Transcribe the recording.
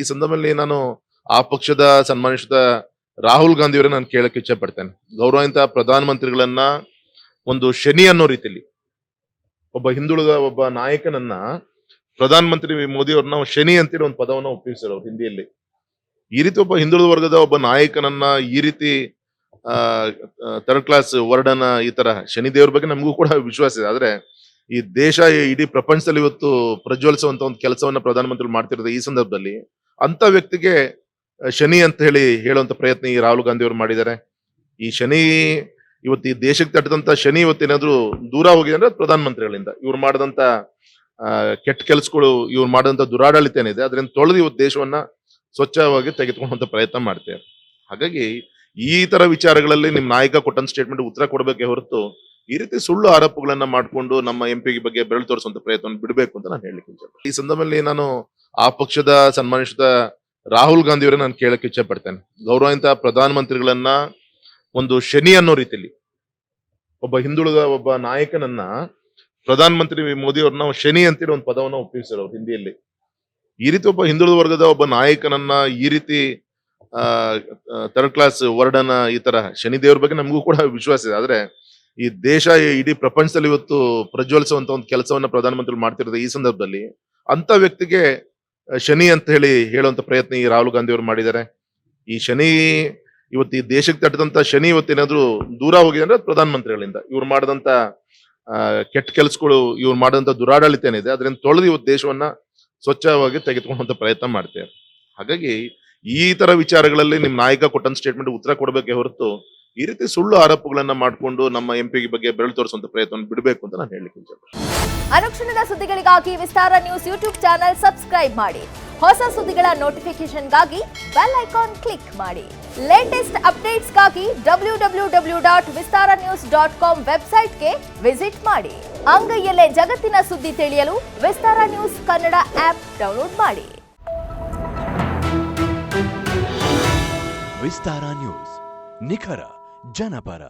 ಈ ಸಂದರ್ಭದಲ್ಲಿ ನಾನು ಆ ಪಕ್ಷದ ಸನ್ಮಾನಿಸಿದ ರಾಹುಲ್ ಗಾಂಧಿ ಅವರೇ ನಾನು ಕೇಳಕ್ಕೆ ಇಚ್ಛೆ ಪಡ್ತೇನೆ. ಗೌರವಾನ್ವಿತ ಪ್ರಧಾನಮಂತ್ರಿಗಳನ್ನ ಒಂದು ಶನಿ ಅನ್ನೋ ರೀತಿಯಲ್ಲಿ ಒಬ್ಬ ಹಿಂದುಳಿದ ಒಬ್ಬ ನಾಯಕನನ್ನ ಪ್ರಧಾನಮಂತ್ರಿ ಮೋದಿ ಅವ್ರನ್ನ ಶನಿ ಅಂತೇಳಿ ಒಂದು ಪದವನ್ನ ಉಪಯೋಗಿಸಿದ್ರು ಅವ್ರು ಹಿಂದಿಯಲ್ಲಿ. ಈ ರೀತಿ ಒಬ್ಬ ಹಿಂದುಳಿದ ವರ್ಗದ ಒಬ್ಬ ನಾಯಕನನ್ನ ಈ ರೀತಿ ಥರ್ಡ್ ಕ್ಲಾಸ್ ವರ್ಡನ ಈ ತರ ಶನಿ ದೇವ್ರ ಬಗ್ಗೆ ನಮಗೂ ಕೂಡ ವಿಶ್ವಾಸ ಇದೆ. ಆದ್ರೆ ಈ ದೇಶ ಇಡೀ ಪ್ರಪಂಚದಲ್ಲಿ ಇವತ್ತು ಪ್ರಜ್ವಲಿಸುವಂತ ಒಂದು ಕೆಲಸವನ್ನ ಪ್ರಧಾನಮಂತ್ರಿ ಮಾಡ್ತಿರೋದು ಈ ಸಂದರ್ಭದಲ್ಲಿ ಅಂತ ವ್ಯಕ್ತಿಗೆ ಶನಿ ಅಂತ ಹೇಳಿ ಹೇಳುವಂತ ಪ್ರಯತ್ನ ಈ ರಾಹುಲ್ ಗಾಂಧಿ ಅವರು ಮಾಡಿದ್ದಾರೆ. ಈ ಶನಿ ಇವತ್ತು ಈ ದೇಶಕ್ಕೆ ತಟ್ಟದಂತ ಶನಿ ಇವತ್ತೇನಾದ್ರೂ ದೂರ ಹೋಗಿದೆ ಅಂದ್ರೆ ಪ್ರಧಾನಮಂತ್ರಿಗಳಿಂದ ಇವ್ರು ಮಾಡಿದಂತ ಕೆಟ್ಟ ಕೆಲಸಗಳು, ಇವ್ರು ಮಾಡಿದಂತ ದುರಾಡಳಿತ ಏನಿದೆ ಅದರಿಂದ ತೊಳೆದು ಇವತ್ತು ದೇಶವನ್ನ ಸ್ವಚ್ಛವಾಗಿ ತೆಗೆದುಕೊಳ್ಳುವಂತ ಪ್ರಯತ್ನ ಮಾಡ್ತೇವೆ. ಹಾಗಾಗಿ ಈ ತರ ವಿಚಾರಗಳಲ್ಲಿ ನಿಮ್ ನಾಯಕ ಕೊಟ್ಟಂತ ಸ್ಟೇಟ್ಮೆಂಟ್ ಉತ್ತರ ಕೊಡಬೇಕೆ ಹೊರತು ಈ ರೀತಿ ಸುಳ್ಳು ಆರೋಪಗಳನ್ನ ಮಾಡಿಕೊಂಡು ನಮ್ಮ ಎಂಪಿ ಬಗ್ಗೆ ಬೆರಳು ತೋರಿಸುವಂತ ಪ್ರಯತ್ನ ಬಿಡಬೇಕು ಅಂತ ನಾನು ಹೇಳಲಿಕ್ಕೆ ಇಚ್ಛೆ. ಈ ಸಂದರ್ಭದಲ್ಲಿ ನಾನು ಆ ಪಕ್ಷದ ಸನ್ಮಾನಿಸಿದ ರಾಹುಲ್ ಗಾಂಧಿ ಅವರೇ ನಾನು ಕೇಳಕ್ಕೆ ಇಚ್ಛೆ ಪಡ್ತೇನೆ. ಗೌರವಾನ್ವಿತ ಪ್ರಧಾನಮಂತ್ರಿಗಳನ್ನ ಒಂದು ಶನಿ ಅನ್ನೋ ರೀತಿಯಲ್ಲಿ ಒಬ್ಬ ಹಿಂದುಳಿದ ಒಬ್ಬ ನಾಯಕನನ್ನ ಪ್ರಧಾನಮಂತ್ರಿ ಮೋದಿ ಅವ್ರನ್ನ ಶನಿ ಅಂತೇಳಿ ಒಂದು ಪದವನ್ನ ಉಪಯೋಗಿಸಿದ್ರು ಅವ್ರು ಹಿಂದಿಯಲ್ಲಿ. ಈ ರೀತಿ ಒಬ್ಬ ಹಿಂದುಳಿದ ವರ್ಗದ ಒಬ್ಬ ನಾಯಕನನ್ನ ಈ ರೀತಿ ಥರ್ಡ್ ಕ್ಲಾಸ್ ವರ್ಡನ ಈ ತರ ಶನಿ ದೇವ್ರ ಬಗ್ಗೆ ನಮಗೂ ಕೂಡ ವಿಶ್ವಾಸ ಇದೆ. ಆದ್ರೆ ಈ ದೇಶ ಇಡೀ ಪ್ರಪಂಚದಲ್ಲಿ ಇವತ್ತು ಪ್ರಜ್ವಲಿಸುವಂತ ಒಂದು ಕೆಲಸವನ್ನ ಪ್ರಧಾನಮಂತ್ರಿ ಮಾಡ್ತಿರೋದು ಈ ಸಂದರ್ಭದಲ್ಲಿ ಅಂತ ವ್ಯಕ್ತಿಗೆ ಶನಿ ಅಂತ ಹೇಳಿ ಹೇಳುವಂತ ಪ್ರಯತ್ನ ಈ ರಾಹುಲ್ ಗಾಂಧಿ ಅವರು ಮಾಡಿದ್ದಾರೆ. ಈ ಶನಿ ಇವತ್ತು ಈ ದೇಶಕ್ಕೆ ತಟ್ಟದಂತ ಶನಿ ಇವತ್ತೇನಾದ್ರೂ ದೂರ ಹೋಗಿದೆ ಅಂದ್ರೆ ಪ್ರಧಾನಮಂತ್ರಿಗಳಿಂದ ಇವ್ರು ಮಾಡಿದಂತ ಕೆಟ್ಟ ಕೆಲಸಗಳು, ಇವ್ರು ಮಾಡಿದಂತ ದುರಾಡಳಿತ ಏನಿದೆ ಅದರಿಂದ ತೊಳೆದು ಇವತ್ತು ದೇಶವನ್ನ ಸ್ವಚ್ಛವಾಗಿ ತೆಗೆದುಕೊಳ್ಳುವಂತ ಪ್ರಯತ್ನ ಮಾಡ್ತೇವೆ. ಹಾಗಾಗಿ ಈ ತರ ವಿಚಾರಗಳಲ್ಲಿ ನಿಮ್ ನಾಯಕ ಕೊಟ್ಟಂತ ಸ್ಟೇಟ್ಮೆಂಟ್ ಉತ್ತರ ಕೊಡಬೇಕೆ ಹೊರತು ಈ ರೀತಿ ಸುಳ್ಳು ಆರೋಪಗಳನ್ನ ಮಾಡಿಕೊಂಡು ನಮ್ಮ ಎಂಪಿ ಬಗ್ಗೆ ಬೆರಳು ತೋರಿಸುವಂತ ಪ್ರಯತ್ನ ಬಿಡಬೇಕು ಅಂತ ನಾನು ಹೇಳಲಿಕ್ಕೆ ಇಚ್ಛೆ. ಅನುಕ್ಷಣದ ಸುದ್ದಿಗಳಿಗಾಗಿ ವಿಸ್ತಾರ ನ್ಯೂಸ್ ಯೂಟ್ಯೂಬ್ ಚಾನೆಲ್ ಸಬ್ಸ್ಕ್ರೈಬ್ ಮಾಡಿ. ಹೊಸ ಸುದ್ದಿಗಳ ನೋಟಿಫಿಕೇಶನ್ಗಾಗಿ ಬೆಲ್ ಐಕಾನ್ ಕ್ಲಿಕ್ ಮಾಡಿ. ಲೇಟೆಸ್ಟ್ ಅಪ್ಡೇಟ್ಸ್ಗಾಗಿ www.vistaranews.com ವೆಬ್ಸೈಟ್ಗೆ ವಿಸಿಟ್ ಮಾಡಿ. ಅಂಗೈಯಲ್ಲೇ ಜಗತ್ತಿನ ಸುದ್ದಿ ತಿಳಿಯಲು ವಿಸ್ತಾರ ನ್ಯೂಸ್ ಕನ್ನಡ ಆಪ್ ಡೌನ್ಲೋಡ್ ಮಾಡಿ. ವಿಸ್ತಾರ ನ್ಯೂಸ್, ನಿಖರ ಜನಪರ.